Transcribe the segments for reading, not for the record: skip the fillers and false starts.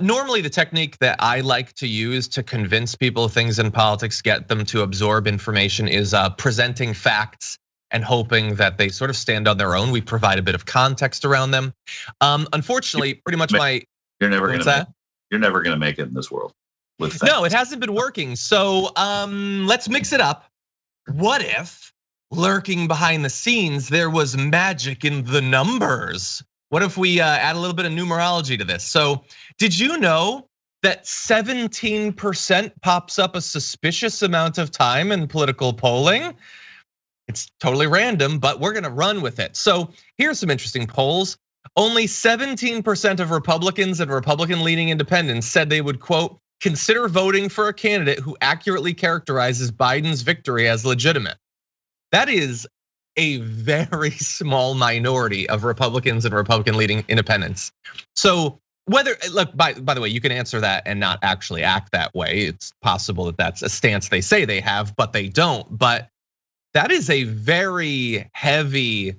Normally, the technique that I like to use to convince people of things in politics, get them to absorb information, is presenting facts and hoping that they sort of stand on their own. We provide a bit of context around them. Unfortunately, pretty much you're never gonna make it in this world with facts. No, it hasn't been working. So let's mix it up. What if lurking behind the scenes there was magic in the numbers? What if we add a little bit of numerology to this? So did you know that 17% pops up a suspicious amount of time in political polling? It's totally random, but we're gonna run with it. So here's some interesting polls. Only 17% of Republicans and Republican-leaning independents said they would, quote, consider voting for a candidate who accurately characterizes Biden's victory as legitimate. That is a very small minority of Republicans and Republican-leading independents. So whether, look, by the way, you can answer that and not actually act that way. It's possible that that's a stance they say they have, but they don't. But that is a very heavy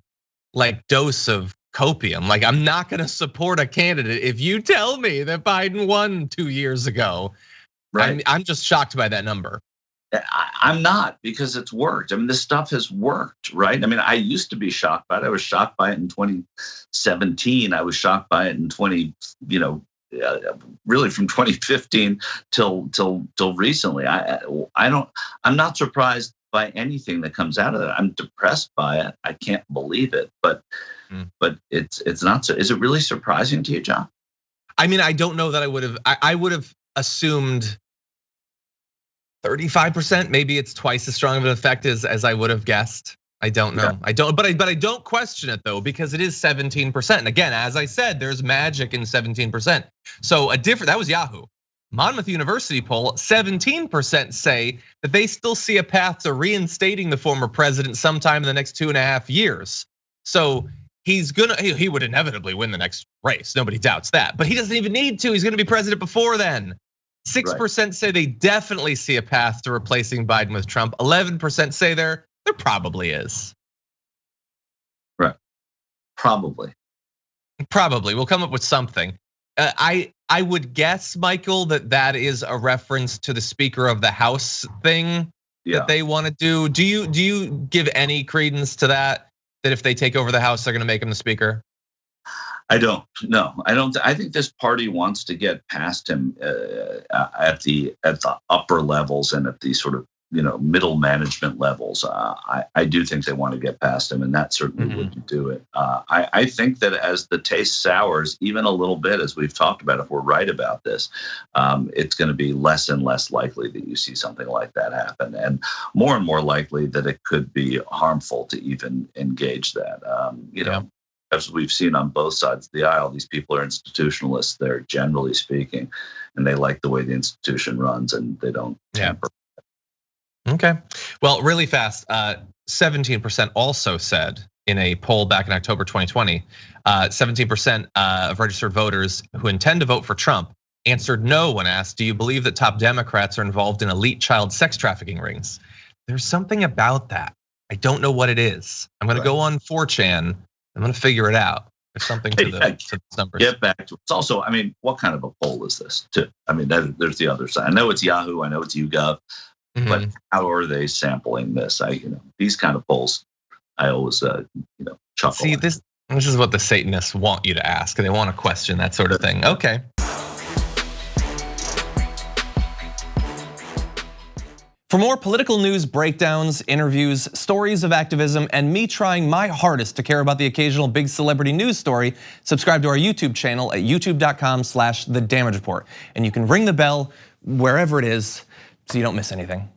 dose of copium. I'm not gonna support a candidate if you tell me that Biden won 2 years ago. Right. I'm just shocked by that number. I'm not, because it's worked. I mean, this stuff has worked, right? I mean, I used to be shocked by it. I was shocked by it in 2017. I was shocked by it in really from 2015 till recently. I'm not surprised by anything that comes out of that. I'm depressed by it. I can't believe it, but it's not so. Is it really surprising to you, John? I mean, I don't know that I would have assumed 35%. Maybe it's twice as strong of an effect as I would have guessed. I don't know. Yeah. But I don't question it though, because it is 17%. And again, as I said, there's magic in 17%. So that was Yahoo. Monmouth University poll, 17% say that they still see a path to reinstating the former president sometime in the next 2.5 years. So he would inevitably win the next race. Nobody doubts that, but he doesn't even need to. He's gonna be president before then. 6% say they definitely see a path to replacing Biden with Trump. 11% say there probably is. Right, probably. We'll come up with something. I would guess, Michael, that is a reference to the Speaker of the House thing that they want to do. Do you give any credence to that? That if they take over the House, they're going to make him the Speaker? I don't. No, I don't. I think this party wants to get past him at the upper levels and at the sort of middle management levels. I do think they want to get past him, and that certainly wouldn't do it. I think that as the taste sours even a little bit, as we've talked about, if we're right about this, it's going to be less and less likely that you see something like that happen, and more likely that it could be harmful to even engage that. As we've seen on both sides of the aisle, these people are institutionalists. They're generally speaking, and they like the way the institution runs, and they don't tamper. Okay, well, really fast. 17% also said in a poll back in October 2020, 17% of registered voters who intend to vote for Trump answered no when asked, "Do you believe that top Democrats are involved in elite child sex trafficking rings?" There's something about that. I don't know what it is. I'm going to go on 4chan. I'm going to figure it out. There's something to the numbers. Get back to it. It's also, I mean, what kind of a poll is this? I mean, there's the other side. I know it's Yahoo. I know it's YouGov. But how are they sampling this? These kind of polls, I always chuckle. See, this is what the Satanists want you to ask. They want to question that sort of thing. Okay. For more political news breakdowns, interviews, stories of activism, and me trying my hardest to care about the occasional big celebrity news story, subscribe to our YouTube channel at youtube.com/The Damage Report. And you can ring the bell wherever it is so you don't miss anything.